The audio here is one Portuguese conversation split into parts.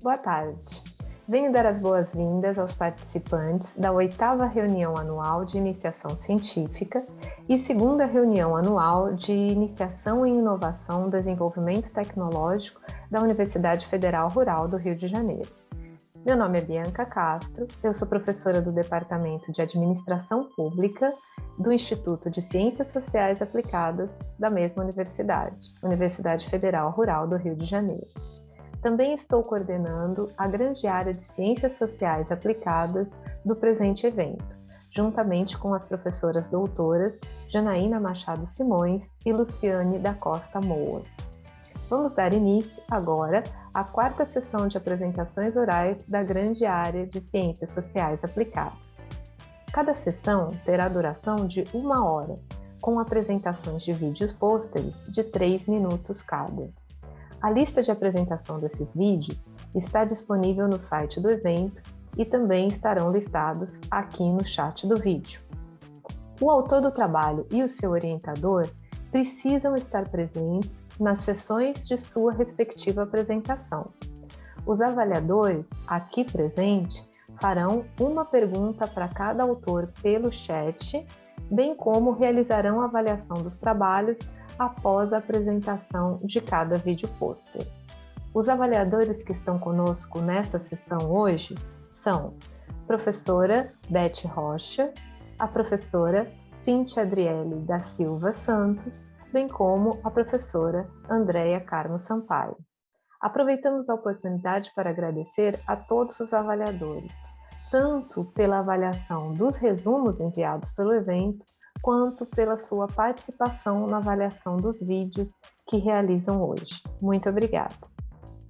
Boa tarde. Venho dar as boas-vindas aos participantes da 8ª reunião anual de iniciação científica e 2ª reunião anual de iniciação em inovação e desenvolvimento tecnológico da Universidade Federal Rural do Rio de Janeiro. Meu nome é Bianca Castro, eu sou professora do Departamento de Administração Pública do Instituto de Ciências Sociais Aplicadas da mesma universidade, Universidade Federal Rural do Rio de Janeiro. Também estou coordenando a grande área de Ciências Sociais Aplicadas do presente evento, juntamente com as professoras doutoras Janaína Machado Simões e Luciane da Costa Moas. Vamos dar início agora à 4ª sessão de apresentações orais da grande área de Ciências Sociais Aplicadas. Cada sessão terá duração de 1 hora, com apresentações de vídeos pôsteres de 3 minutos cada. A lista de apresentação desses vídeos está disponível no site do evento e também estarão listados aqui no chat do vídeo. O autor do trabalho e o seu orientador precisam estar presentes nas sessões de sua respectiva apresentação. Os avaliadores, aqui presentes, farão uma pergunta para cada autor pelo chat, bem como realizarão a avaliação dos trabalhos após a apresentação de cada vídeo pôster. Os avaliadores que estão conosco nesta sessão hoje são a professora Beth Rocha, a professora Cíntia Adriele da Silva Santos, bem como a professora Andréia Carmo Sampaio. Aproveitamos a oportunidade para agradecer a todos os avaliadores, tanto pela avaliação dos resumos enviados pelo evento, quanto pela sua participação na avaliação dos vídeos que realizam hoje. Muito obrigada.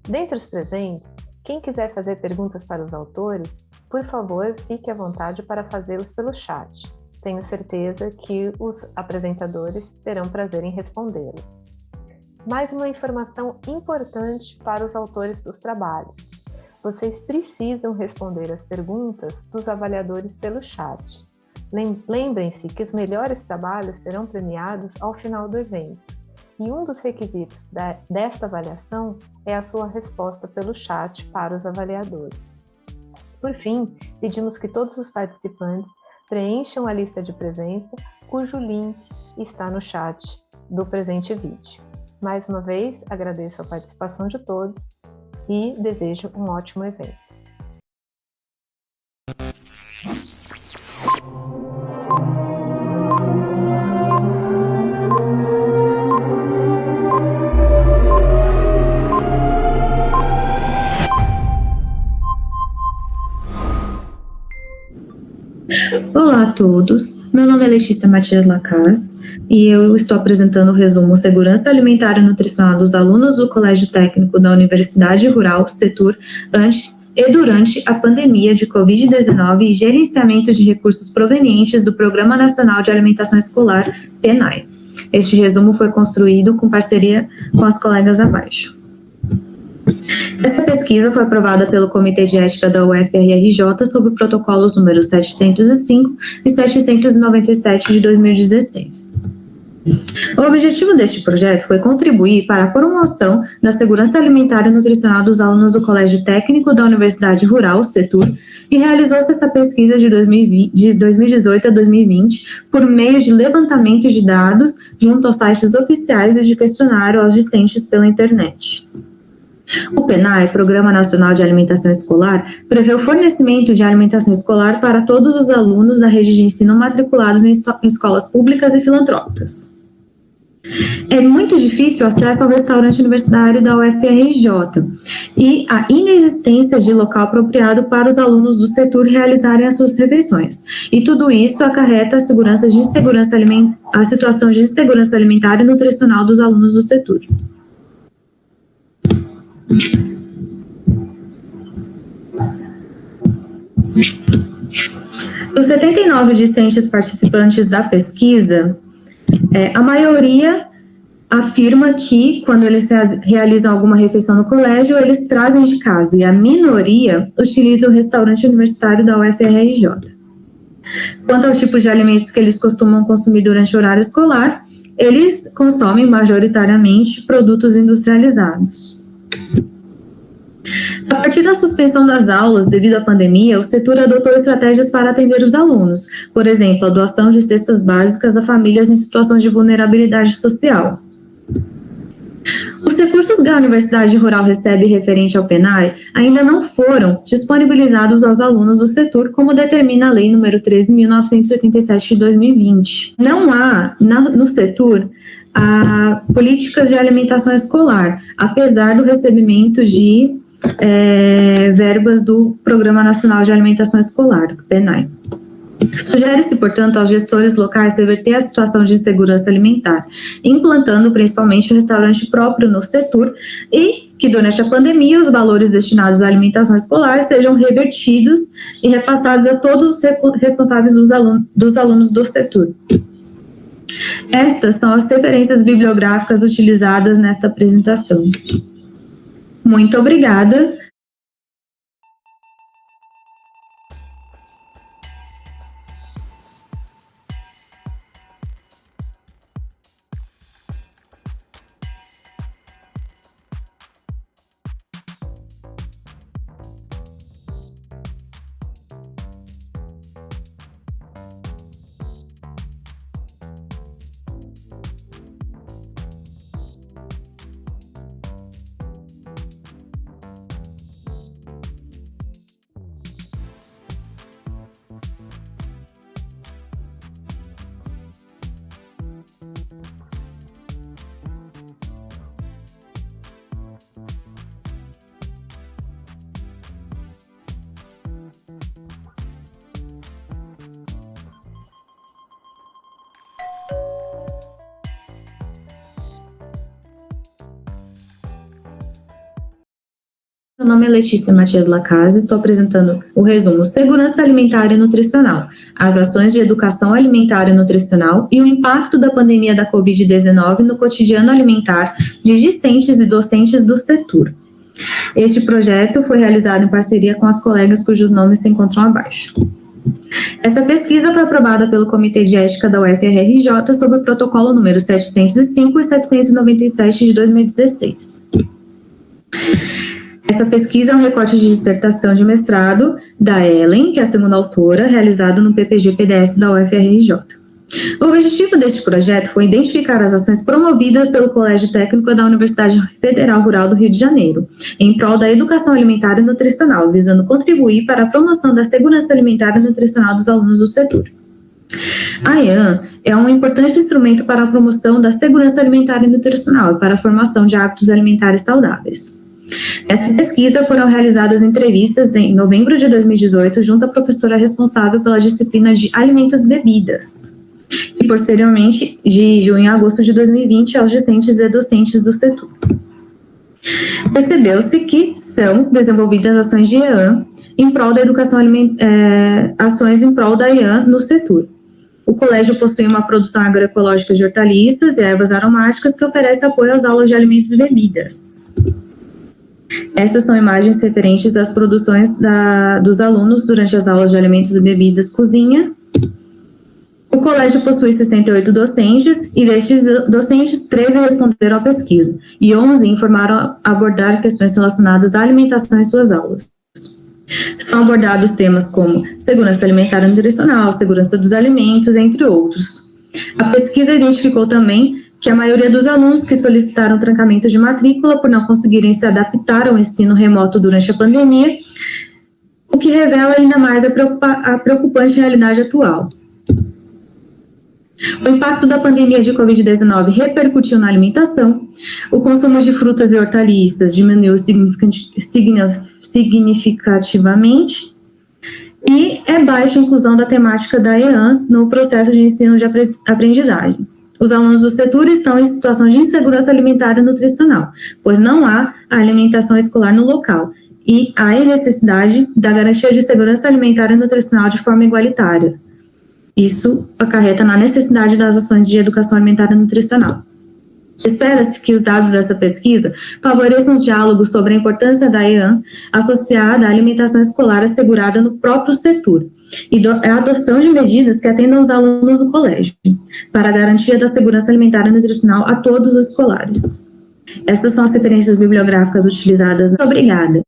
Dentre os presentes, quem quiser fazer perguntas para os autores, por favor, fique à vontade para fazê-los pelo chat. Tenho certeza que os apresentadores terão prazer em respondê-los. Mais uma informação importante para os autores dos trabalhos. Vocês precisam responder as perguntas dos avaliadores pelo chat. Lembrem-se que os melhores trabalhos serão premiados ao final do evento, e um dos requisitos desta avaliação é a sua resposta pelo chat para os avaliadores. Por fim, pedimos que todos os participantes preencham a lista de presença, cujo link está no chat do presente vídeo. Mais uma vez, agradeço a participação de todos e desejo um ótimo evento. Olá a todos, meu nome é Letícia Matias Lacaz e eu estou apresentando o resumo Segurança Alimentar e Nutricional dos alunos do Colégio Técnico da Universidade Rural, Setur, antes e durante a pandemia de Covid-19 e gerenciamento de recursos provenientes do Programa Nacional de Alimentação Escolar, PNAE. Este resumo foi construído com parceria com as colegas abaixo. Essa pesquisa foi aprovada pelo Comitê de Ética da UFRJ sob protocolos números 705 e 797 de 2016. O objetivo deste projeto foi contribuir para a promoção da segurança alimentar e nutricional dos alunos do Colégio Técnico da Universidade Rural, Setur, e realizou-se essa pesquisa de 2018 a 2020 por meio de levantamento de dados junto aos sites oficiais e de questionário aos discentes pela internet. O PNAE, Programa Nacional de Alimentação Escolar, prevê o fornecimento de alimentação escolar para todos os alunos da rede de ensino matriculados em escolas públicas e filantrópicas. É muito difícil o acesso ao restaurante universitário da UFRJ e a inexistência de local apropriado para os alunos do setor realizarem as suas refeições. E tudo isso acarreta a situação de insegurança alimentar e nutricional dos alunos do setor. Dos 79 discentes participantes da pesquisa, a maioria afirma que, quando eles realizam alguma refeição no colégio, eles trazem de casa, e a minoria utiliza o restaurante universitário da UFRJ. Quanto aos tipos de alimentos que eles costumam consumir durante o horário escolar, eles consomem majoritariamente produtos industrializados. A partir da suspensão das aulas devido à pandemia, o setor adotou estratégias para atender os alunos, por exemplo, a doação de cestas básicas a famílias em situações de vulnerabilidade social. Os recursos que a Universidade Rural recebe referente ao PENAI ainda não foram disponibilizados aos alunos do setor, como determina a Lei nº 13.987 de 2020. Não há no setor políticas de alimentação escolar, apesar do recebimento de verbas do Programa Nacional de Alimentação Escolar, PENAI. Sugere-se, portanto, aos gestores locais reverter a situação de insegurança alimentar, implantando principalmente o restaurante próprio no setor e que, durante a pandemia, os valores destinados à alimentação escolar sejam revertidos e repassados a todos os responsáveis dos alunos do setor. Estas são as referências bibliográficas utilizadas nesta apresentação. Muito obrigada. Meu nome é Letícia Matias Lacaz, estou apresentando o resumo Segurança Alimentar e Nutricional, as ações de educação alimentar e nutricional e o impacto da pandemia da Covid-19 no cotidiano alimentar de discentes e docentes do setor. Este projeto foi realizado em parceria com as colegas cujos nomes se encontram abaixo. Essa pesquisa foi aprovada pelo Comitê de Ética da UFRJ sob o protocolo número 705 e 797 de 2016. Essa pesquisa é um recorte de dissertação de mestrado da Ellen, que é a segunda autora, realizado no PPG-PDS da UFRJ. O objetivo deste projeto foi identificar as ações promovidas pelo Colégio Técnico da Universidade Federal Rural do Rio de Janeiro, em prol da educação alimentar e nutricional, visando contribuir para a promoção da segurança alimentar e nutricional dos alunos do setor. A EAN é um importante instrumento para a promoção da segurança alimentar e nutricional e para a formação de hábitos alimentares saudáveis. Nessa pesquisa foram realizadas entrevistas em novembro de 2018 junto à professora responsável pela disciplina de Alimentos e Bebidas e, posteriormente, de junho a agosto de 2020, aos discentes e docentes do setor. Percebeu-se que são desenvolvidas ações de EAN em prol da educação ações em prol da EAN no setor. O colégio possui uma produção agroecológica de hortaliças e ervas aromáticas que oferece apoio às aulas de alimentos e bebidas. Essas são imagens referentes às produções dos alunos durante as aulas de alimentos e bebidas cozinha. O colégio possui 68 docentes e destes docentes, 13 responderam à pesquisa e 11 informaram abordar questões relacionadas à alimentação em suas aulas. São abordados temas como segurança alimentar e nutricional, segurança dos alimentos, entre outros. A pesquisa identificou também que a maioria dos alunos que solicitaram trancamento de matrícula por não conseguirem se adaptar ao ensino remoto durante a pandemia, o que revela ainda mais a preocupante realidade atual. O impacto da pandemia de Covid-19 repercutiu na alimentação, o consumo de frutas e hortaliças diminuiu significativamente e é baixa a inclusão da temática da EAN no processo de ensino de aprendizagem. Os alunos do setor estão em situação de insegurança alimentar e nutricional, pois não há alimentação escolar no local e há a necessidade da garantia de segurança alimentar e nutricional de forma igualitária. Isso acarreta na necessidade das ações de educação alimentar e nutricional. Espera-se que os dados dessa pesquisa favoreçam os diálogos sobre a importância da EAN associada à alimentação escolar assegurada no próprio setor e a adoção de medidas que atendam os alunos do colégio, para a garantia da segurança alimentar e nutricional a todos os escolares. Essas são as referências bibliográficas utilizadas. Muito obrigada.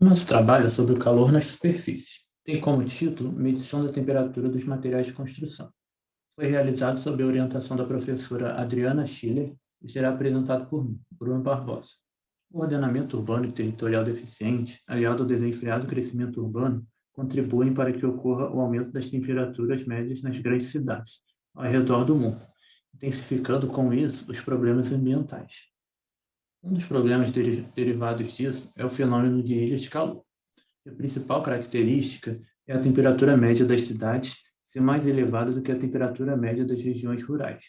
Nosso trabalho é sobre o calor nas superfícies. Tem como título Medição da temperatura dos materiais de construção. Foi realizado sob a orientação da professora Adriana Schiller e será apresentado por mim, Bruno Barbosa. O ordenamento urbano e territorial deficiente, aliado ao desenfreado crescimento urbano, contribuem para que ocorra o aumento das temperaturas médias nas grandes cidades, ao redor do mundo, intensificando com isso os problemas ambientais. Um dos problemas derivados disso é o fenômeno de ilhas de calor. A principal característica é a temperatura média das cidades ser mais elevada do que a temperatura média das regiões rurais.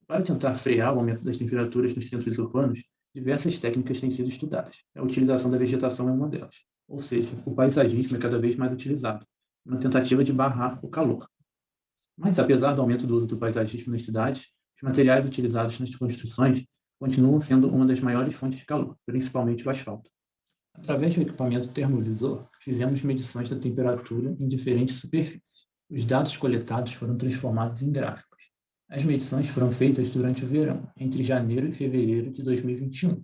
Para tentar frear o aumento das temperaturas nos centros urbanos, diversas técnicas têm sido estudadas. A utilização da vegetação é uma delas, ou seja, o paisagismo é cada vez mais utilizado, na tentativa de barrar o calor. Mas, apesar do aumento do uso do paisagismo nas cidades, os materiais utilizados nas construções continuam sendo uma das maiores fontes de calor, principalmente o asfalto. Através do equipamento termovisor, fizemos medições da temperatura em diferentes superfícies. Os dados coletados foram transformados em gráficos. As medições foram feitas durante o verão, entre janeiro e fevereiro de 2021.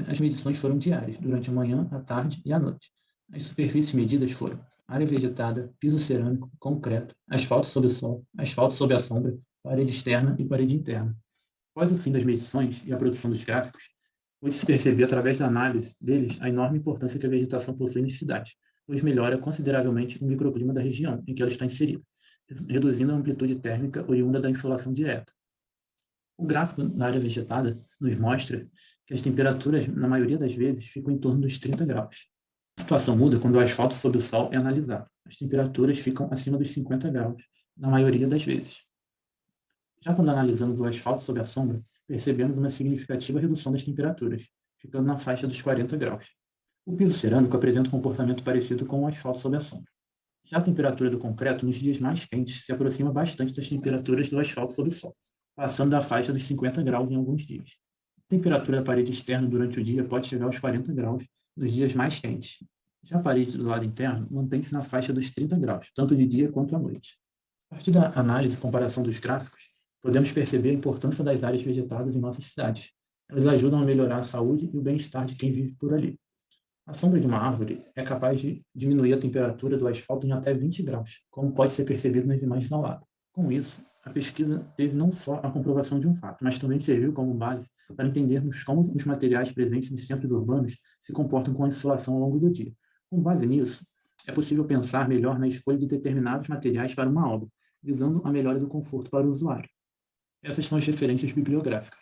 As medições foram diárias, durante a manhã, a tarde e a noite. As superfícies medidas foram área vegetada, piso cerâmico, concreto, asfalto sob o sol, asfalto sob a sombra, parede externa e parede interna. Após o fim das medições e a produção dos gráficos, pôde-se perceber através da análise deles a enorme importância que a vegetação possui nas cidades, pois melhora consideravelmente o microclima da região em que ela está inserida, reduzindo a amplitude térmica oriunda da insolação direta. O gráfico da área vegetada nos mostra que as temperaturas, na maioria das vezes, ficam em torno dos 30 graus. A situação muda quando o asfalto sob o sol é analisado. As temperaturas ficam acima dos 50 graus, na maioria das vezes. Já quando analisamos o asfalto sob a sombra, percebemos uma significativa redução das temperaturas, ficando na faixa dos 40 graus. O piso cerâmico apresenta um comportamento parecido com o asfalto sob a sombra. Já a temperatura do concreto, nos dias mais quentes, se aproxima bastante das temperaturas do asfalto sob o sol, passando da faixa dos 50 graus em alguns dias. A temperatura da parede externa durante o dia pode chegar aos 40 graus nos dias mais quentes. Já a parede do lado interno mantém-se na faixa dos 30 graus, tanto de dia quanto à noite. A partir da análise e comparação dos gráficos, podemos perceber a importância das áreas vegetadas em nossas cidades. Elas ajudam a melhorar a saúde e o bem-estar de quem vive por ali. A sombra de uma árvore é capaz de diminuir a temperatura do asfalto em até 20 graus, como pode ser percebido nas imagens ao lado. Com isso, a pesquisa teve não só a comprovação de um fato, mas também serviu como base para entendermos como os materiais presentes nos centros urbanos se comportam com a insolação ao longo do dia. Com base nisso, é possível pensar melhor na escolha de determinados materiais para uma obra, visando a melhora do conforto para o usuário. Essas são as referências bibliográficas.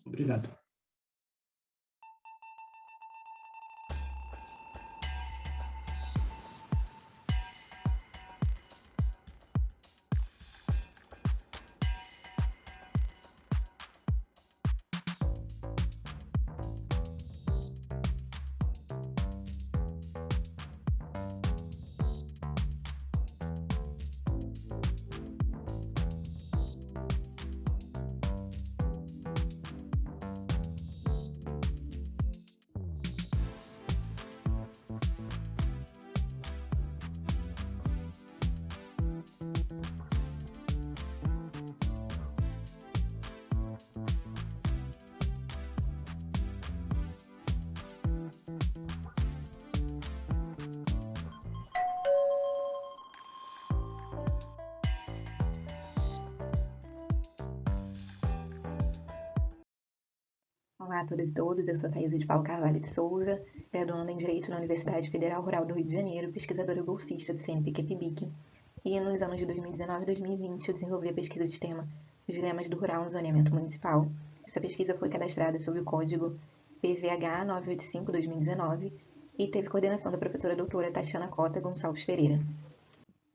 Obrigado. Olá a todas e todos, eu sou Thaisa de Paulo Carvalho de Souza, graduanda em Direito na Universidade Federal Rural do Rio de Janeiro, pesquisadora bolsista do CNPq-EPIBIC, e nos anos de 2019 e 2020 eu desenvolvi a pesquisa de tema Os Dilemas do Rural no Zoneamento Municipal. Essa pesquisa foi cadastrada sob o código PVH 985-2019 e teve coordenação da professora doutora Tatiana Cota Gonçalves Pereira.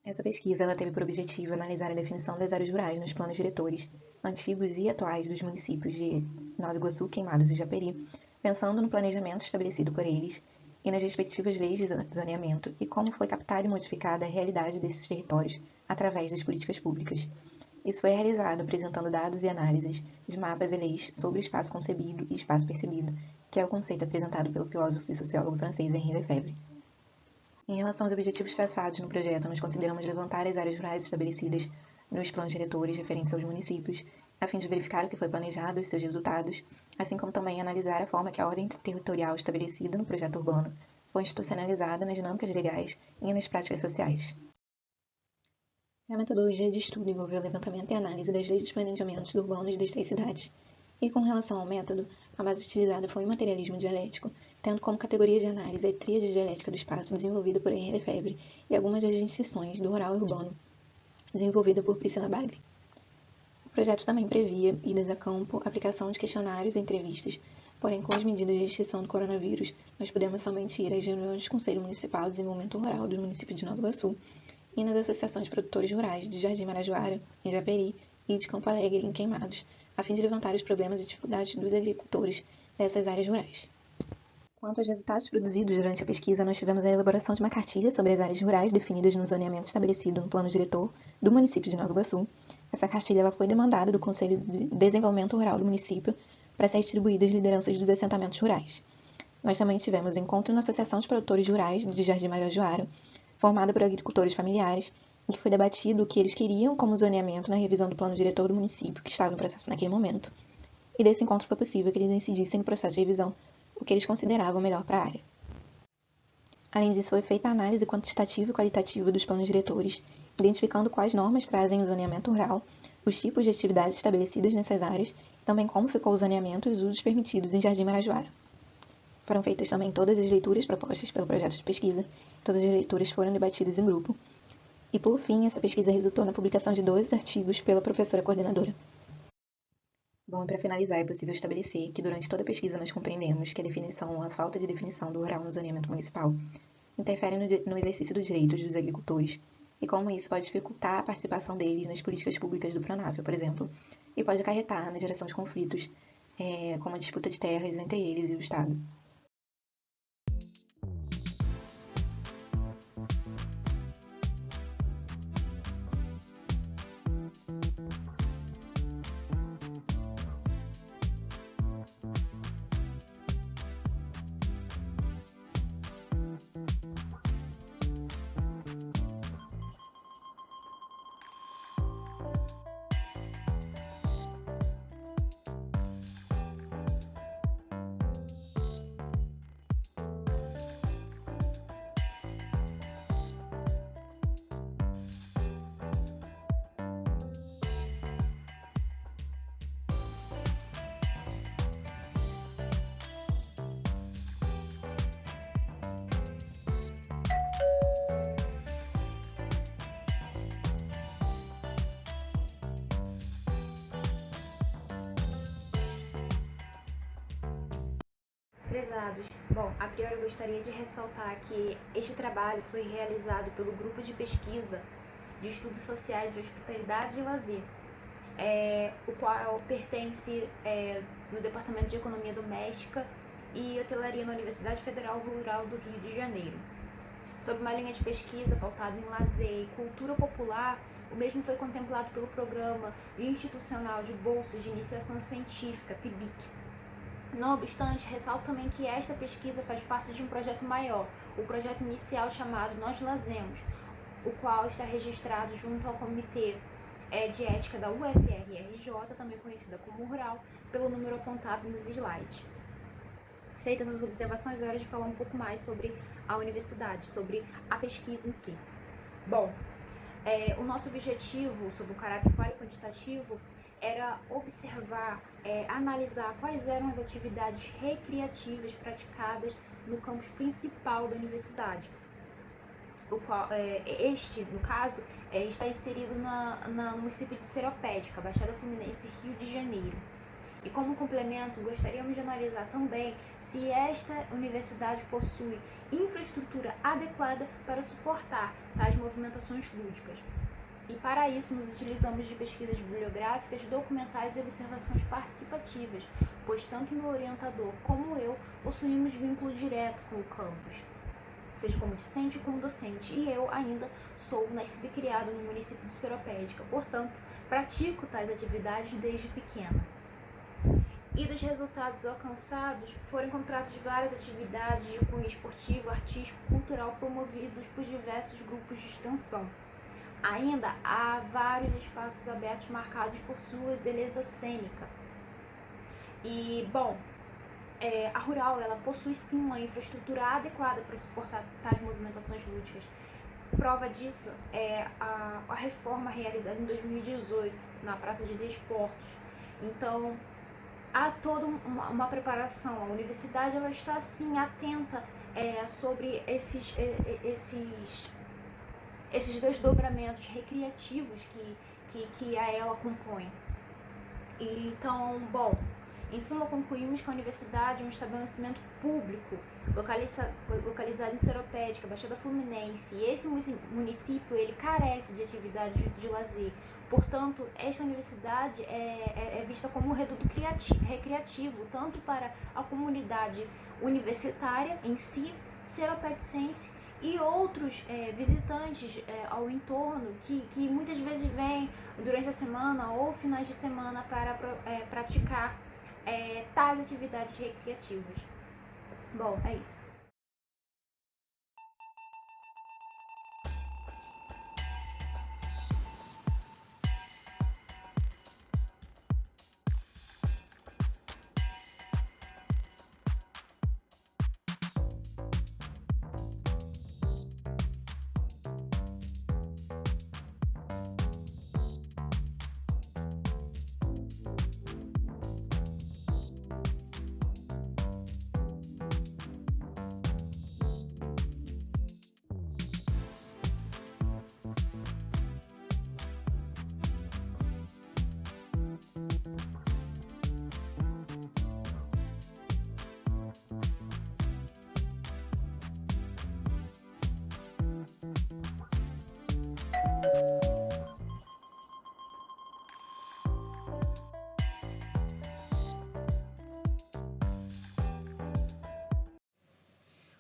Essa pesquisa ela teve por objetivo analisar a definição das áreas rurais nos planos diretores antigos e atuais dos municípios de Nova Iguaçu, Queimados e Japeri, pensando no planejamento estabelecido por eles e nas respectivas leis de zoneamento e como foi captada e modificada a realidade desses territórios através das políticas públicas. Isso foi realizado apresentando dados e análises de mapas e leis sobre o espaço concebido e espaço percebido, que é o conceito apresentado pelo filósofo e sociólogo francês Henri Lefebvre. Em relação aos objetivos traçados no projeto, nós consideramos levantar as áreas rurais estabelecidas nos planos diretores referentes aos municípios, a fim de verificar o que foi planejado e seus resultados, assim como também analisar a forma que a ordem territorial estabelecida no projeto urbano foi institucionalizada nas dinâmicas legais e nas práticas sociais. Já a metodologia de estudo envolveu o levantamento e análise das leis dos planejamentos urbanos das 3 cidades. E com relação ao método, a base utilizada foi o materialismo dialético, tendo como categoria de análise a tríade dialética do espaço desenvolvida por Henri Lefebvre e algumas das distinções do rural e urbano, desenvolvida por Priscilla Bagli. O projeto também previa idas a campo, aplicação de questionários e entrevistas, porém com as medidas de extinção do coronavírus, nós podemos somente ir às reuniões do Conselho Municipal de Desenvolvimento Rural do município de Nova Iguaçu e nas associações de produtores rurais de Jardim Marajoara, em Japeri, e de Campo Alegre, em Queimados, a fim de levantar os problemas e dificuldades dos agricultores dessas áreas rurais. Quanto aos resultados produzidos durante a pesquisa, nós tivemos a elaboração de uma cartilha sobre as áreas rurais definidas no zoneamento estabelecido no plano diretor do município de Nova Iguaçu. Essa cartilha ela foi demandada do Conselho de Desenvolvimento Rural do município para ser distribuída às lideranças dos assentamentos rurais. Nós também tivemos encontro na Associação de Produtores Rurais de Jardim Marajoara, formada por agricultores familiares, em que foi debatido o que eles queriam como zoneamento na revisão do plano diretor do município, que estava em processo naquele momento. E desse encontro foi possível que eles incidissem no processo de revisão o que eles consideravam melhor para a área. Além disso, foi feita a análise quantitativa e qualitativa dos planos diretores, identificando quais normas trazem o zoneamento rural, os tipos de atividades estabelecidas nessas áreas, e também como ficou o zoneamento e os usos permitidos em Jardim Marajoara. Foram feitas também todas as leituras propostas pelo projeto de pesquisa, todas as leituras foram debatidas em grupo, e por fim, essa pesquisa resultou na publicação de 12 artigos pela professora coordenadora. Bom, e para finalizar, é possível estabelecer que durante toda a pesquisa nós compreendemos que a definição ou a falta de definição do rural no zoneamento municipal interfere no exercício dos direitos dos agricultores e como isso pode dificultar a participação deles nas políticas públicas do Pronaf, por exemplo, e pode acarretar na geração de conflitos, como a disputa de terras entre eles e o Estado. Prezados, bom, a priori eu gostaria de ressaltar que este trabalho foi realizado pelo Grupo de Pesquisa de Estudos Sociais de Hospitalidade e Lazer, o qual pertence no Departamento de Economia Doméstica e Hotelaria na Universidade Federal Rural do Rio de Janeiro. Sob uma linha de pesquisa pautada em lazer e cultura popular, o mesmo foi contemplado pelo Programa Institucional de Bolsas de Iniciação Científica, PIBIC. Não obstante, ressalto também que esta pesquisa faz parte de um projeto maior, o projeto inicial chamado Nós Lazemos, o qual está registrado junto ao Comitê de Ética da UFRRJ, também conhecida como Rural, pelo número apontado nos slides. Feitas as observações, é hora de falar um pouco mais sobre a universidade, sobre a pesquisa em si. Bom, o nosso objetivo sobre o caráter qualitativo era observar, analisar quais eram as atividades recreativas praticadas no campus principal da universidade. O qual, no caso, está inserido no município de Seropédica, Baixada Fluminense, Rio de Janeiro. E como complemento, gostaríamos de analisar também se esta universidade possui infraestrutura adequada para suportar tais movimentações lúdicas. E para isso nos utilizamos de pesquisas bibliográficas, documentais e observações participativas, pois tanto meu orientador como eu possuímos vínculo direto com o campus, seja como discente como docente, e eu ainda sou nascida e criada no município de Seropédica, portanto, pratico tais atividades desde pequena. E dos resultados alcançados foram encontrados várias atividades de cunho esportivo, artístico, cultural promovidos por diversos grupos de extensão. Ainda há vários espaços abertos marcados por sua beleza cênica. E, bom, a Rural ela possui sim uma infraestrutura adequada para suportar tais movimentações lúdicas. Prova disso é a reforma realizada em 2018 na Praça de Desportos. Então, há toda uma preparação. A universidade ela está sim atenta sobre esses desdobramentos recreativos que a ela compõe. Então, bom, em suma, concluímos que a universidade é um estabelecimento público localizado em Seropédica, Baixada Fluminense, e esse município ele carece de atividade de lazer. Portanto, esta universidade é vista como um reduto recreativo, tanto para a comunidade universitária em si, seropeticense, e outros visitantes ao entorno que muitas vezes vêm durante a semana ou finais de semana para praticar tais atividades recreativas. Bom, é isso.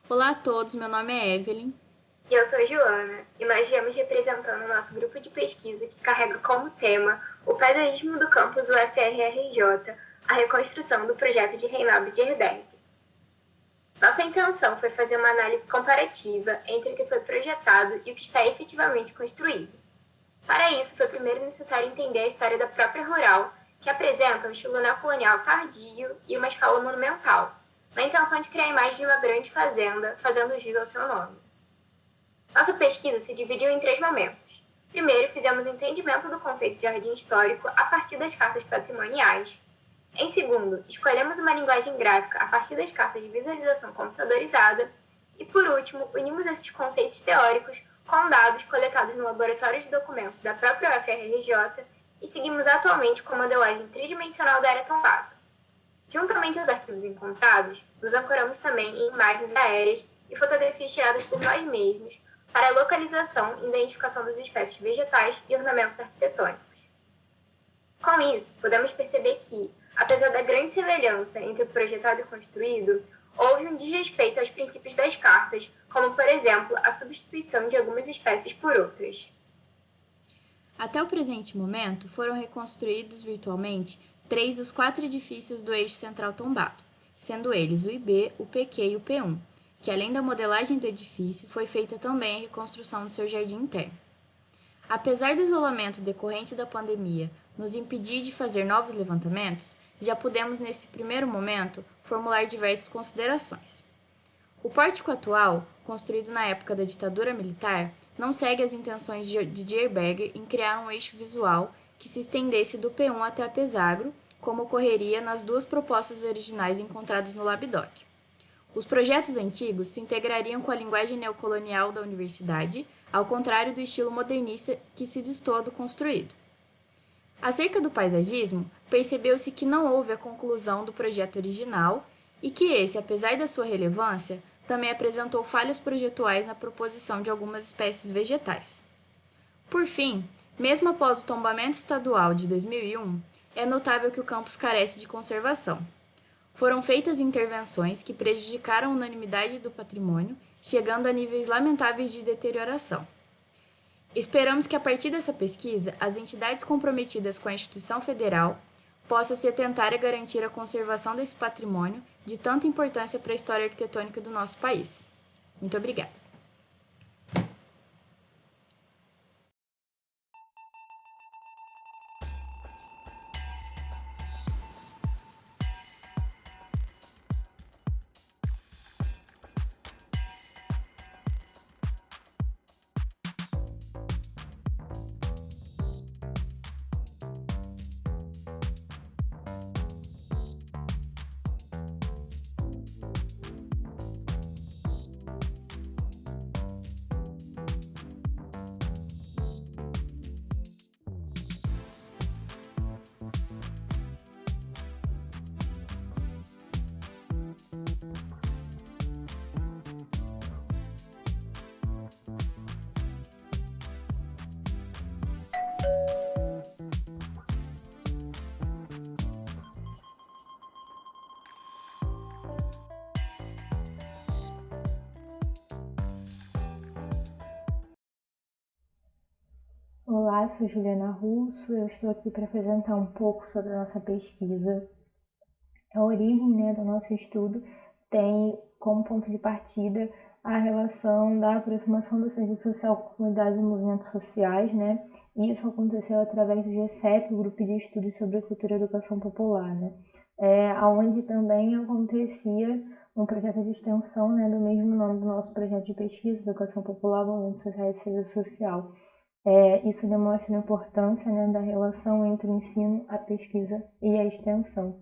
Olá a todos, meu nome é Evelyn. E eu sou a Joana, e nós viemos representando o nosso grupo de pesquisa que carrega como tema o paisagismo do campus UFRRJ, a reconstrução do projeto de Reinaldo de Erdős. Nossa intenção foi fazer uma análise comparativa entre o que foi projetado e o que está efetivamente construído. Para isso, foi primeiro necessário entender a história da própria Rural, que apresenta um estilo neocolonial tardio e uma escala monumental, na intenção de criar a imagem de uma grande fazenda, fazendo jus ao seu nome. Nossa pesquisa se dividiu em 3 momentos. Primeiro, fizemos o entendimento do conceito de jardim histórico a partir das cartas patrimoniais. Em segundo, escolhemos uma linguagem gráfica a partir das cartas de visualização computadorizada. E, por último, unimos esses conceitos teóricos com dados coletados no laboratório de documentos da própria UFRJ e seguimos atualmente com a modelagem tridimensional da área tombada. Juntamente aos arquivos encontrados, nos ancoramos também em imagens aéreas e fotografias tiradas por nós mesmos para a localização e identificação das espécies vegetais e ornamentos arquitetônicos. Com isso, podemos perceber que, apesar da grande semelhança entre o projetado e o construído, houve um desrespeito aos princípios das cartas, como, por exemplo, a substituição de algumas espécies por outras. Até o presente momento, foram reconstruídos virtualmente 3 dos 4 edifícios do eixo central tombado, sendo eles o IB, o PQ e o P1, que além da modelagem do edifício, foi feita também a reconstrução do seu jardim interno. Apesar do isolamento decorrente da pandemia nos impedir de fazer novos levantamentos, já pudemos, nesse primeiro momento, formular diversas considerações. O pórtico atual, construído na época da ditadura militar, não segue as intenções de Dierberger em criar um eixo visual que se estendesse do P1 até a Pesagro, como ocorreria nas 2 propostas originais encontradas no LabDoc. Os projetos antigos se integrariam com a linguagem neocolonial da universidade, ao contrário do estilo modernista que se destoa do construído. Acerca do paisagismo, percebeu-se que não houve a conclusão do projeto original e que esse, apesar da sua relevância, também apresentou falhas projetuais na proposição de algumas espécies vegetais. Por fim, mesmo após o tombamento estadual de 2001, é notável que o campus carece de conservação. Foram feitas intervenções que prejudicaram a unanimidade do patrimônio, chegando a níveis lamentáveis de deterioração. Esperamos que, a partir dessa pesquisa, as entidades comprometidas com a instituição federal possam se atentar a garantir a conservação desse patrimônio de tanta importância para a história arquitetônica do nosso país. Muito obrigada. Olá, sou Juliana Russo, eu estou aqui para apresentar um pouco sobre a nossa pesquisa. A origem, do nosso estudo tem como ponto de partida a relação da aproximação do serviço social com comunidades e movimentos sociais, e isso aconteceu através do GCEP, o Grupo de Estudos sobre Cultura e Educação Popular, onde também acontecia um projeto de extensão, do mesmo nome do nosso projeto de pesquisa, Educação Popular, Movimentos Sociais e Serviço Social. Isso demonstra a importância da relação entre o ensino, a pesquisa e a extensão.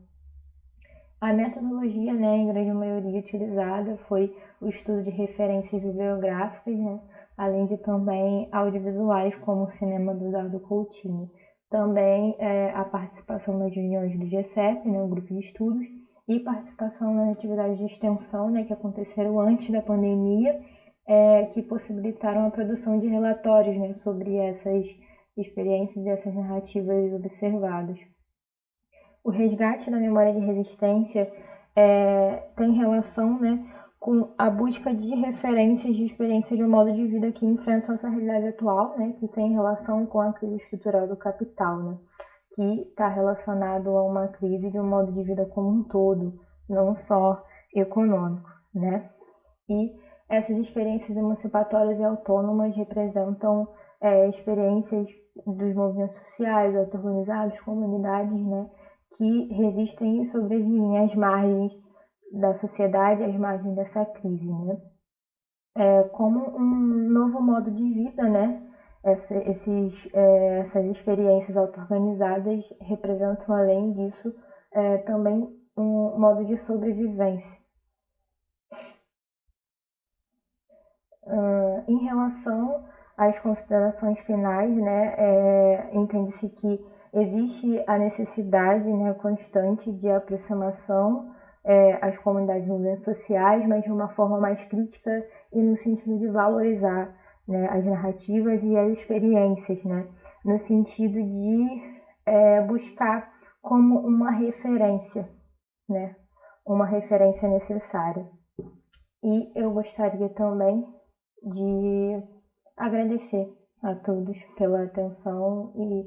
A metodologia, em grande maioria utilizada, foi o estudo de referências bibliográficas, além de também audiovisuais, como o cinema do Dardo Coutinho. Também a participação nas reuniões do GCEP, o Grupo de Estudos, e participação nas atividades de extensão, que aconteceram antes da pandemia, que possibilitaram a produção de relatórios, sobre essas experiências e essas narrativas observadas. O resgate da memória de resistência tem relação com a busca de referências de experiências de um modo de vida que enfrentam essa realidade atual, que tem relação com a crise estrutural do capital, que está relacionado a uma crise de um modo de vida como um todo, não só econômico, E essas experiências emancipatórias e autônomas representam experiências dos movimentos sociais, auto-organizados, comunidades, que resistem e sobrevivem às margens da sociedade, às margens dessa crise, como um novo modo de vida, essas experiências auto-organizadas representam, além disso, também um modo de sobrevivência. Em relação às considerações finais, entende-se que existe a necessidade constante de aproximação às comunidades e movimentos sociais, mas de uma forma mais crítica e no sentido de valorizar as narrativas e as experiências, no sentido de buscar como uma referência necessária. E eu gostaria também de agradecer a todos pela atenção e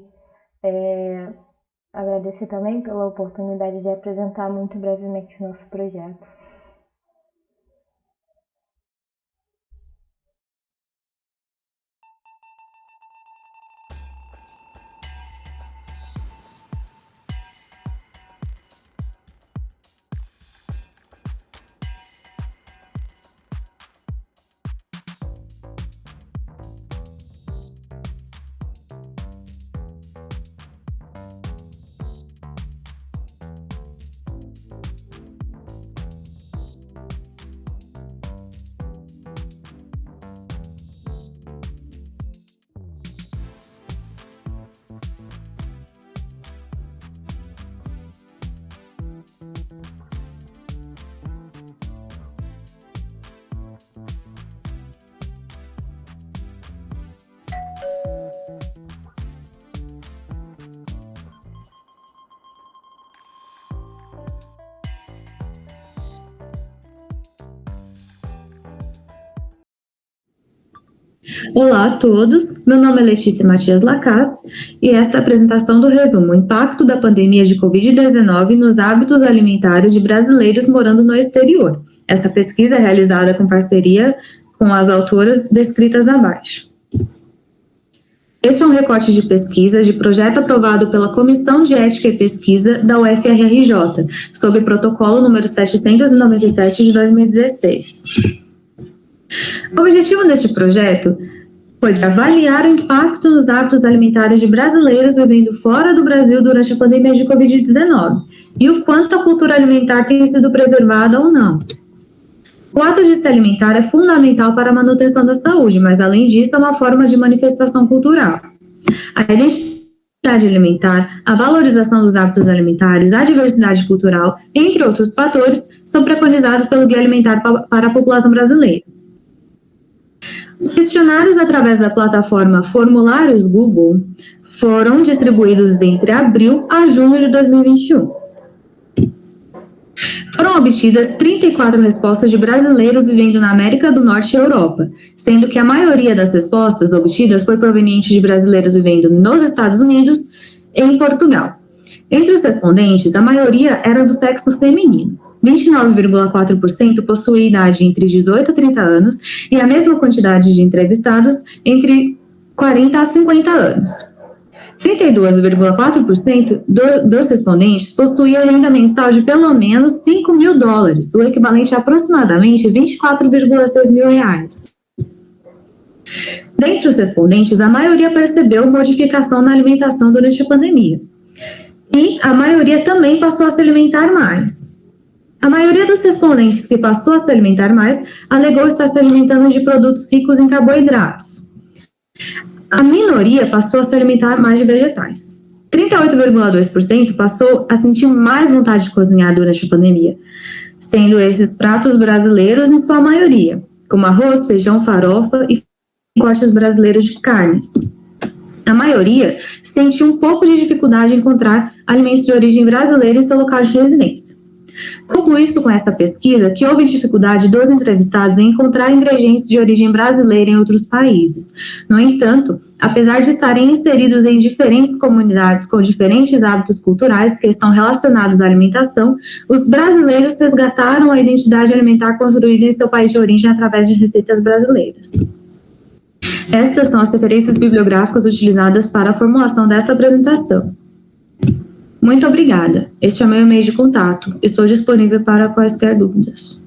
agradecer também pela oportunidade de apresentar muito brevemente o nosso projeto. Olá a todos, meu nome é Letícia Matias Lacaz e esta é a apresentação do resumo O Impacto da Pandemia de Covid-19 nos Hábitos Alimentares de Brasileiros Morando no Exterior. Essa pesquisa é realizada com parceria com as autoras descritas abaixo. Este é um recorte de pesquisa de projeto aprovado pela Comissão de Ética e Pesquisa da UFRJ, sob protocolo número 797 de 2016. O objetivo deste projeto foi de avaliar o impacto nos hábitos alimentares de brasileiros vivendo fora do Brasil durante a pandemia de Covid-19 e o quanto a cultura alimentar tem sido preservada ou não. O ato de se alimentar é fundamental para a manutenção da saúde, mas, além disso, é uma forma de manifestação cultural. A identidade alimentar, a valorização dos hábitos alimentares, a diversidade cultural, entre outros fatores, são preconizados pelo Guia Alimentar para a População Brasileira. Os questionários através da plataforma Formulários Google foram distribuídos entre abril a junho de 2021. Foram obtidas 34 respostas de brasileiros vivendo na América do Norte e Europa, sendo que a maioria das respostas obtidas foi proveniente de brasileiros vivendo nos Estados Unidos e em Portugal. Entre os respondentes, a maioria era do sexo feminino. 29,4% possuía idade entre 18 a 30 anos e a mesma quantidade de entrevistados entre 40 a 50 anos. 32,4% dos respondentes possuíam renda mensal de pelo menos $5.000, o equivalente a aproximadamente R$ 24,6 mil. Dentre os respondentes, a maioria percebeu modificação na alimentação durante a pandemia. E a maioria também passou a se alimentar mais. A maioria dos respondentes que passou a se alimentar mais alegou estar se alimentando de produtos ricos em carboidratos. A minoria passou a se alimentar mais de vegetais. 38,2% passou a sentir mais vontade de cozinhar durante a pandemia, sendo esses pratos brasileiros em sua maioria, como arroz, feijão, farofa e cortes brasileiros de carnes. A maioria sentiu um pouco de dificuldade em encontrar alimentos de origem brasileira em seu local de residência. Conclui-se com essa pesquisa que houve dificuldade dos entrevistados em encontrar ingredientes de origem brasileira em outros países. No entanto, apesar de estarem inseridos em diferentes comunidades com diferentes hábitos culturais que estão relacionados à alimentação, os brasileiros resgataram a identidade alimentar construída em seu país de origem através de receitas brasileiras. Estas são as referências bibliográficas utilizadas para a formulação desta apresentação. Muito obrigada. Este é meu e-mail de contato. Estou disponível para quaisquer dúvidas.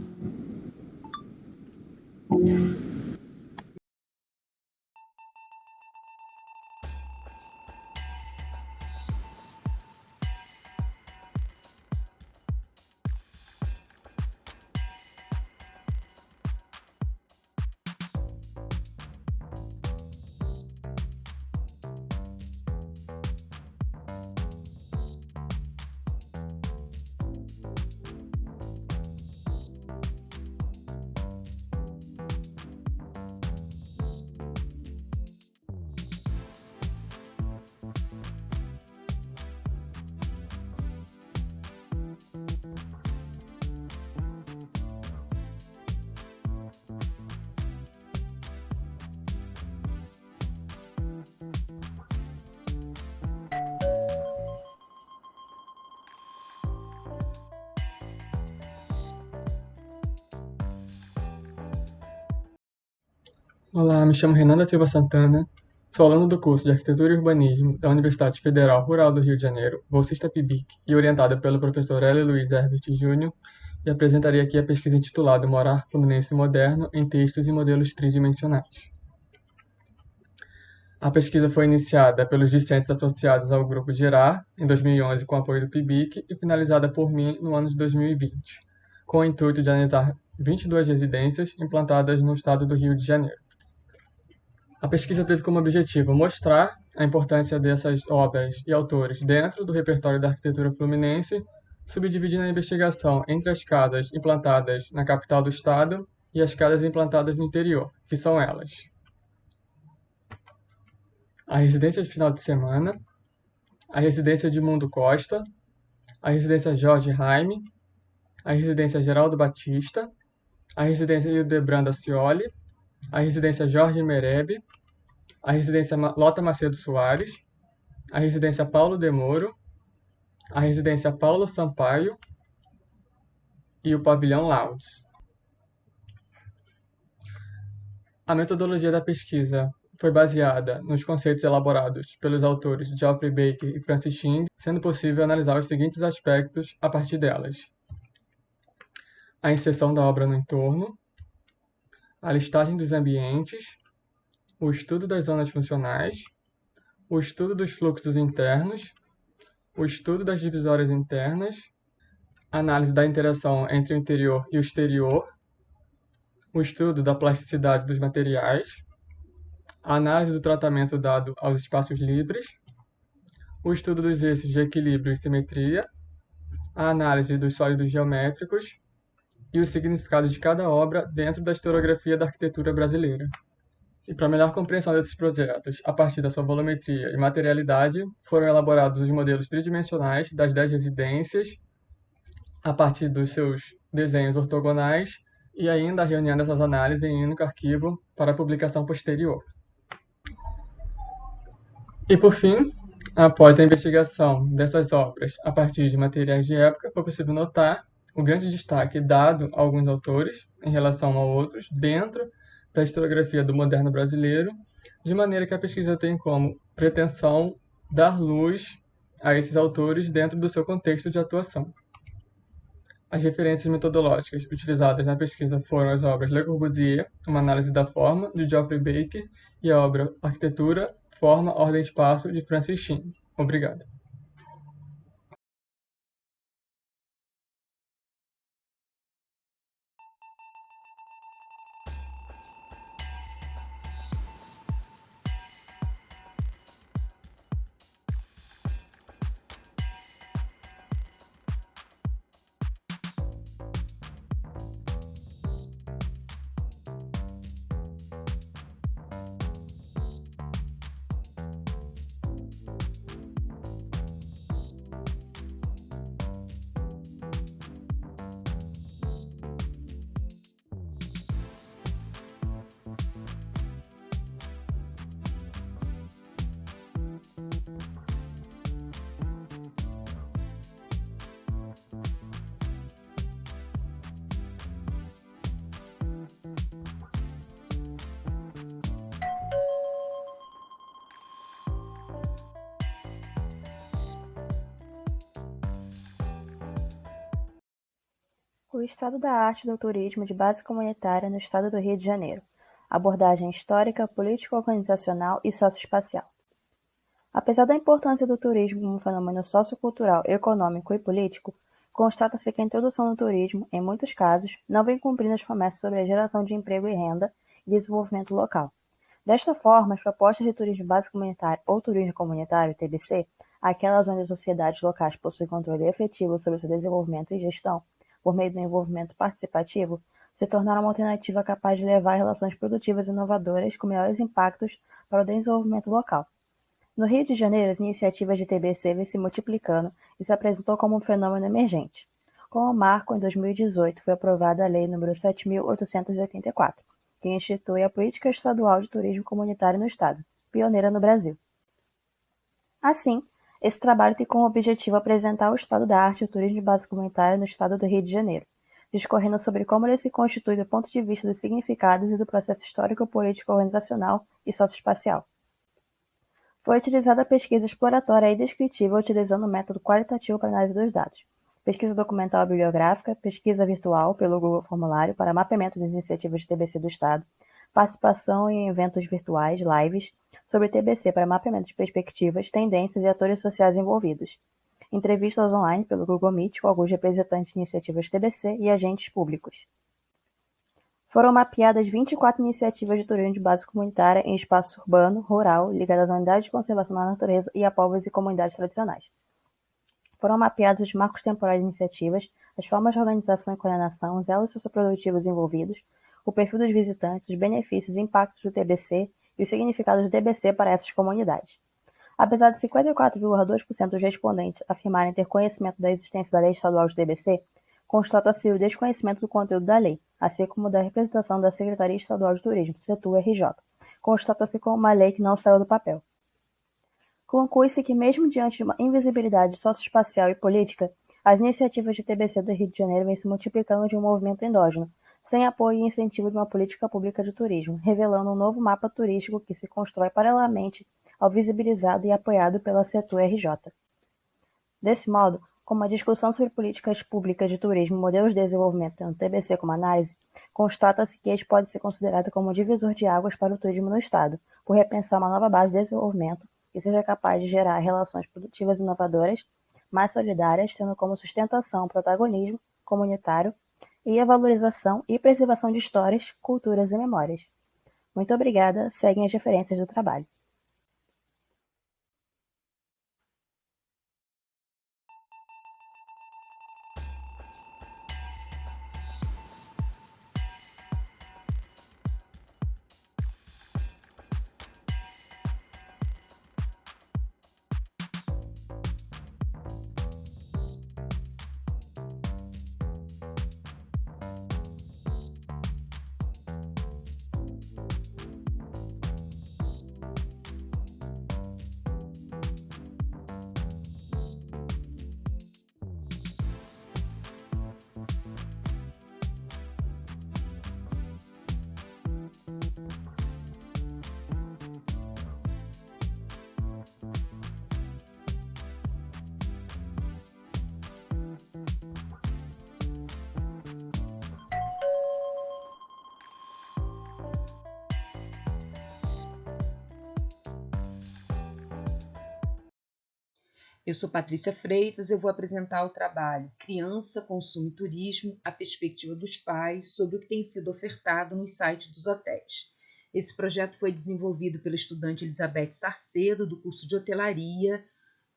Olá, me chamo Renan da Silva Santana, sou aluno do curso de Arquitetura e Urbanismo da Universidade Federal Rural do Rio de Janeiro, bolsista PIBIC e orientada pelo professor Hélio Luiz Herbert Júnior, e apresentarei aqui a pesquisa intitulada Morar Fluminense Moderno em Textos e Modelos Tridimensionais. A pesquisa foi iniciada pelos discentes associados ao Grupo Gerar, em 2011, com apoio do PIBIC, e finalizada por mim no ano de 2020, com o intuito de anexar 22 residências implantadas no estado do Rio de Janeiro. A pesquisa teve como objetivo mostrar a importância dessas obras e autores dentro do repertório da arquitetura fluminense, subdividindo a investigação entre as casas implantadas na capital do estado e as casas implantadas no interior, que são elas: a residência de final de semana, a residência de Mundo Costa, a residência Jorge Jaime, a residência Geraldo Batista, a residência Hildebranda Scioli, a residência Jorge Merebe, a residência Lota Macedo Soares, a residência Paulo Demoro, a residência Paulo Sampaio e o pavilhão Laudes. A metodologia da pesquisa foi baseada nos conceitos elaborados pelos autores Geoffrey Baker e Francis Ching, sendo possível analisar os seguintes aspectos a partir delas: a inserção da obra no entorno, a listagem dos ambientes, o estudo das zonas funcionais, o estudo dos fluxos internos, o estudo das divisórias internas, a análise da interação entre o interior e o exterior, o estudo da plasticidade dos materiais, a análise do tratamento dado aos espaços livres, o estudo dos eixos de equilíbrio e simetria, a análise dos sólidos geométricos e o significado de cada obra dentro da historiografia da arquitetura brasileira. E para melhor compreensão desses projetos, a partir da sua volumetria e materialidade, foram elaborados os modelos tridimensionais das 10 residências, a partir dos seus desenhos ortogonais e ainda a reunião dessas análises em único arquivo para publicação posterior. E, por fim, após a investigação dessas obras a partir de materiais de época, foi possível notar o grande destaque dado a alguns autores em relação a outros dentro da historiografia do moderno brasileiro, de maneira que a pesquisa tem como pretensão dar luz a esses autores dentro do seu contexto de atuação. As referências metodológicas utilizadas na pesquisa foram as obras Le Corbusier, Uma Análise da Forma, de Geoffrey Baker, e a obra Arquitetura, Forma, Ordem e Espaço, de Francis Ching. Obrigado. O Estado da Arte e do Turismo de base comunitária no Estado do Rio de Janeiro. Abordagem histórica, político-organizacional e socioespacial. Apesar da importância do turismo como fenômeno sociocultural, econômico e político, constata-se que a introdução do turismo, em muitos casos, não vem cumprindo as promessas sobre a geração de emprego e renda e desenvolvimento local. Desta forma, as propostas de turismo de base comunitária ou turismo comunitário, TBC, aquelas onde as sociedades locais possuem controle efetivo sobre o seu desenvolvimento e gestão, por meio do envolvimento participativo, se tornaram uma alternativa capaz de levar relações produtivas e inovadoras com melhores impactos para o desenvolvimento local. No Rio de Janeiro, as iniciativas de TBC vêm se multiplicando e se apresentou como um fenômeno emergente. Com o marco, em 2018, foi aprovada a Lei nº 7.884, que institui a Política Estadual de Turismo Comunitário no Estado, pioneira no Brasil. Assim, esse trabalho tem como objetivo apresentar o estado da arte e o turismo de base comunitária no estado do Rio de Janeiro, discorrendo sobre como ele se constitui do ponto de vista dos significados e do processo histórico, político, organizacional e socioespacial. Foi utilizada a pesquisa exploratória e descritiva utilizando o método qualitativo para análise dos dados, pesquisa documental bibliográfica, pesquisa virtual pelo Google Formulário para mapeamento das iniciativas de TBC do Estado, participação em eventos virtuais, lives, sobre TBC para mapeamento de perspectivas, tendências e atores sociais envolvidos. Entrevistas online pelo Google Meet com alguns representantes de iniciativas TBC e agentes públicos. Foram mapeadas 24 iniciativas de turismo de base comunitária em espaço urbano, rural, ligadas à unidade de conservação da natureza e a povos e comunidades tradicionais. Foram mapeados os marcos temporais de iniciativas, as formas de organização e coordenação, os elos socioprodutivos envolvidos, o perfil dos visitantes, os benefícios e impactos do TBC e os significados do TBC para essas comunidades. Apesar de 54,2% dos respondentes afirmarem ter conhecimento da existência da Lei Estadual de TBC, constata-se o desconhecimento do conteúdo da lei, assim como da representação da Secretaria Estadual de Turismo, Setur-RJ. Constata-se como uma lei que não saiu do papel. Conclui-se que, mesmo diante de uma invisibilidade socioespacial e política, as iniciativas de TBC do Rio de Janeiro vêm se multiplicando de um movimento endógeno, sem apoio e incentivo de uma política pública de turismo, revelando um novo mapa turístico que se constrói paralelamente ao visibilizado e apoiado pela Setur-RJ. Desse modo, como a discussão sobre políticas públicas de turismo e modelos de desenvolvimento no TBC como análise, constata-se que este pode ser considerado como um divisor de águas para o turismo no Estado, por repensar uma nova base de desenvolvimento que seja capaz de gerar relações produtivas inovadoras, mais solidárias, tendo como sustentação o protagonismo comunitário e a valorização e preservação de histórias, culturas e memórias. Muito obrigada, seguem as referências do trabalho. Eu sou Patrícia Freitas, eu vou apresentar o trabalho Criança, Consumo e Turismo, a perspectiva dos pais sobre o que tem sido ofertado nos sites dos hotéis. Esse projeto foi desenvolvido pela estudante Elizabeth Sarcedo, do curso de hotelaria,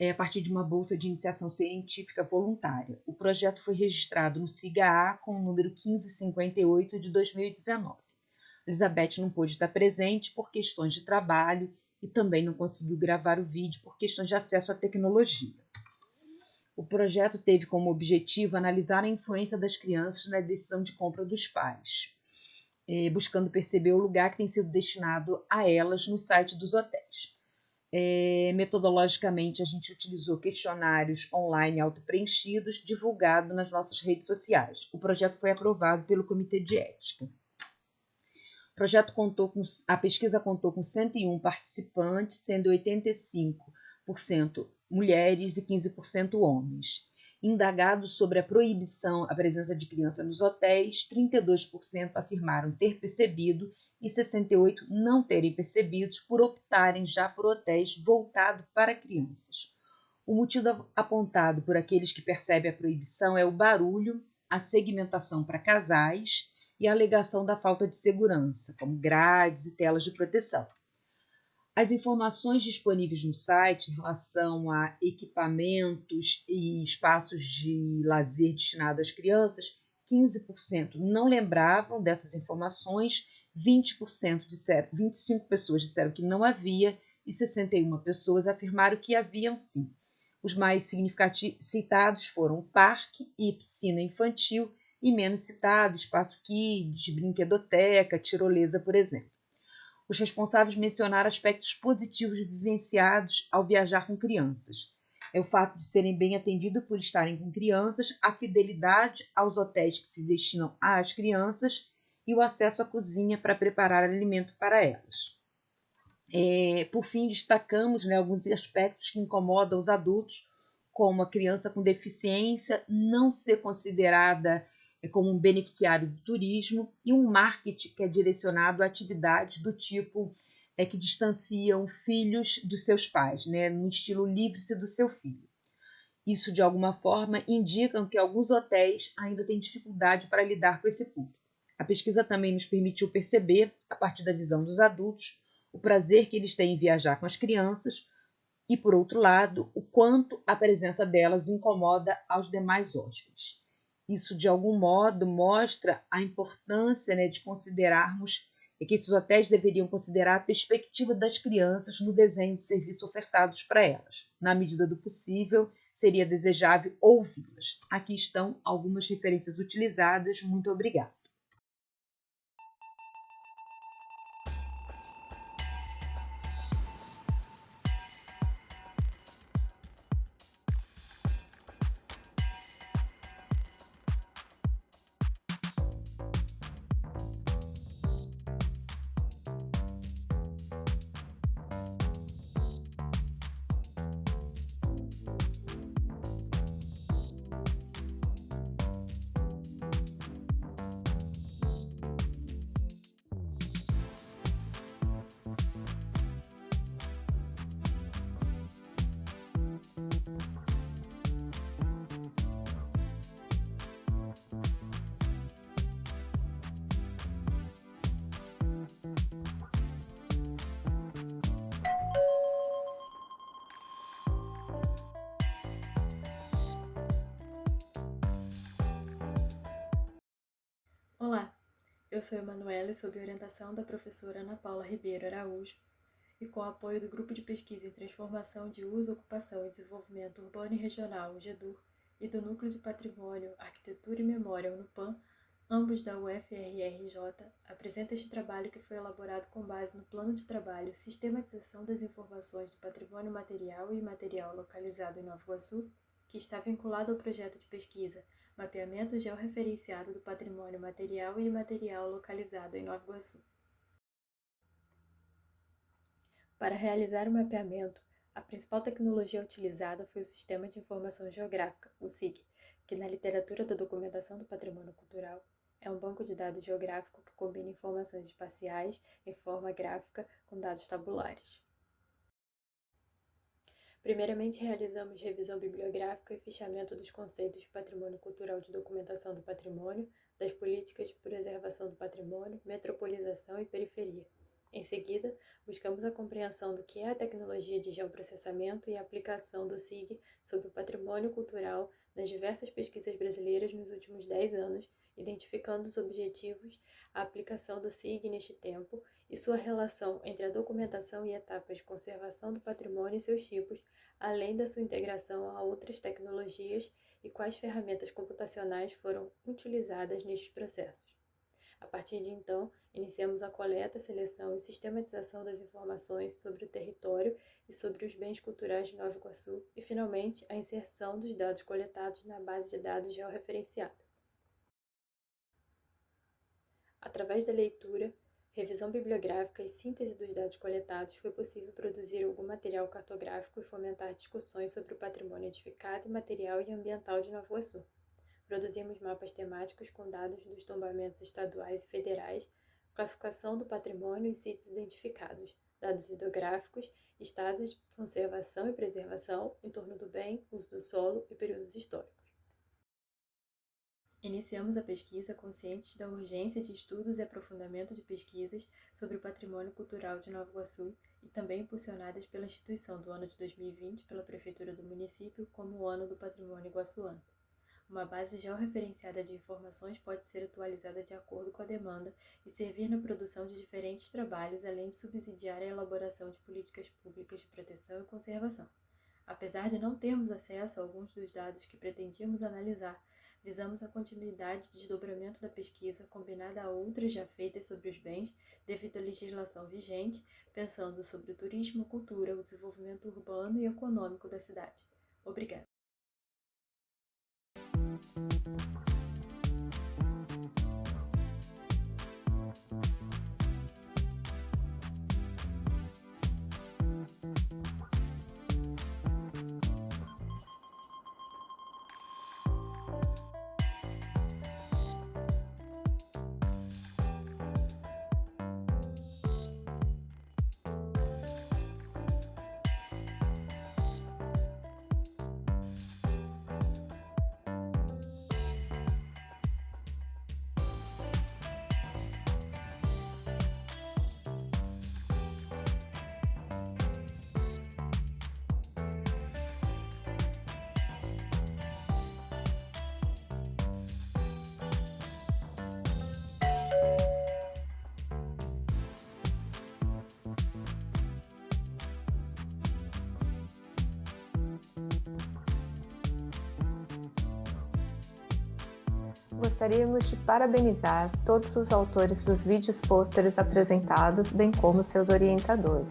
a partir de uma bolsa de iniciação científica voluntária. O projeto foi registrado no SIGA-A com o número 1558 de 2019. Elizabeth não pôde estar presente por questões de trabalho e também não conseguiu gravar o vídeo por questões de acesso à tecnologia. O projeto teve como objetivo analisar a influência das crianças na decisão de compra dos pais, buscando perceber o lugar que tem sido destinado a elas no site dos hotéis. Metodologicamente, a gente utilizou questionários online autopreenchidos divulgados nas nossas redes sociais. O projeto foi aprovado pelo Comitê de Ética. A pesquisa contou com 101 participantes, sendo 85% mulheres e 15% homens. Indagados sobre a proibição à presença de criança nos hotéis, 32% afirmaram ter percebido e 68% não terem percebido por optarem já por hotéis voltados para crianças. O motivo apontado por aqueles que percebem a proibição é o barulho, a segmentação para casais e a alegação da falta de segurança, como grades e telas de proteção. As informações disponíveis no site em relação a equipamentos e espaços de lazer destinados às crianças, 15% não lembravam dessas informações, 25 pessoas disseram que não havia e 61 pessoas afirmaram que haviam sim. Os mais citados foram parque e piscina infantil, e menos citados, espaço kids, brinquedoteca, tirolesa, por exemplo. Os responsáveis mencionaram aspectos positivos vivenciados ao viajar com crianças. É o fato de serem bem atendidos por estarem com crianças, a fidelidade aos hotéis que se destinam às crianças e o acesso à cozinha para preparar alimento para elas. Por fim, destacamos alguns aspectos que incomodam os adultos, como a criança com deficiência não ser considerada como um beneficiário do turismo e um marketing que é direcionado a atividades do tipo que distanciam filhos dos seus pais, no estilo livre-se do seu filho. Isso, de alguma forma, indica que alguns hotéis ainda têm dificuldade para lidar com esse público. A pesquisa também nos permitiu perceber, a partir da visão dos adultos, o prazer que eles têm em viajar com as crianças e, por outro lado, o quanto a presença delas incomoda aos demais hóspedes. Isso, de algum modo, mostra a importância de considerarmos que esses hotéis deveriam considerar a perspectiva das crianças no desenho de serviços ofertados para elas. Na medida do possível, seria desejável ouvi-las. Aqui estão algumas referências utilizadas. Muito obrigada. Olá, eu sou Emanuele, sob orientação da professora Ana Paula Ribeiro Araújo e com apoio do Grupo de Pesquisa em Transformação de Uso, Ocupação e Desenvolvimento Urbano e Regional, GEDUR, e do Núcleo de Patrimônio, Arquitetura e Memória, UNUPAM, ambos da UFRRJ, apresenta este trabalho que foi elaborado com base no Plano de Trabalho Sistematização das Informações do Patrimônio Material e Imaterial localizado em Nova Iguaçu, que está vinculado ao projeto de pesquisa Mapeamento Georreferenciado do Patrimônio Material e Imaterial localizado em Nova Iguaçu. Para realizar o mapeamento, a principal tecnologia utilizada foi o Sistema de Informação Geográfica, o SIG, que na literatura da documentação do patrimônio cultural é um banco de dados geográfico que combina informações espaciais em forma gráfica com dados tabulares. Primeiramente, realizamos revisão bibliográfica e fichamento dos conceitos de patrimônio cultural de documentação do patrimônio, das políticas de preservação do patrimônio, metropolização e periferia. Em seguida, buscamos a compreensão do que é a tecnologia de geoprocessamento e a aplicação do SIG sobre o patrimônio cultural nas diversas pesquisas brasileiras nos últimos 10 anos, identificando os objetivos, a aplicação do SIG neste tempo e sua relação entre a documentação e etapas de conservação do patrimônio e seus tipos, além da sua integração a outras tecnologias e quais ferramentas computacionais foram utilizadas nestes processos. A partir de então, iniciamos a coleta, seleção e sistematização das informações sobre o território e sobre os bens culturais de Nova Iguaçu e, finalmente, a inserção dos dados coletados na base de dados georreferenciada. Através da leitura, revisão bibliográfica e síntese dos dados coletados, foi possível produzir algum material cartográfico e fomentar discussões sobre o patrimônio edificado, material e ambiental de Nova Iguaçu. Produzimos mapas temáticos com dados dos tombamentos estaduais e federais, classificação do patrimônio e sítios identificados, dados hidrográficos, estados de conservação e preservação, entorno do bem, uso do solo e períodos históricos. Iniciamos a pesquisa conscientes da urgência de estudos e aprofundamento de pesquisas sobre o patrimônio cultural de Nova Iguaçu e também impulsionadas pela instituição do ano de 2020 pela Prefeitura do município como o Ano do Patrimônio Iguaçuano. Uma base georreferenciada de informações pode ser atualizada de acordo com a demanda e servir na produção de diferentes trabalhos, além de subsidiar a elaboração de políticas públicas de proteção e conservação. Apesar de não termos acesso a alguns dos dados que pretendíamos analisar, visamos a continuidade e desdobramento da pesquisa combinada a outras já feitas sobre os bens, devido à legislação vigente, pensando sobre o turismo, cultura, o desenvolvimento urbano e econômico da cidade. Obrigada. Gostaríamos de parabenizar todos os autores dos vídeos pôsteres apresentados, bem como seus orientadores.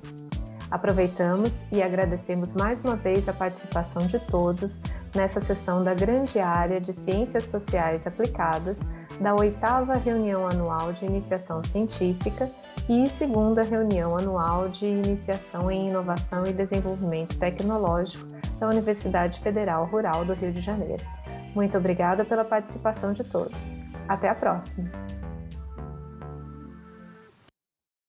Aproveitamos e agradecemos mais uma vez a participação de todos nessa sessão da grande área de Ciências Sociais Aplicadas, da 8ª reunião anual de iniciação científica e 2ª reunião anual de iniciação em inovação e desenvolvimento tecnológico da Universidade Federal Rural do Rio de Janeiro. Muito obrigada pela participação de todos. Até a próxima!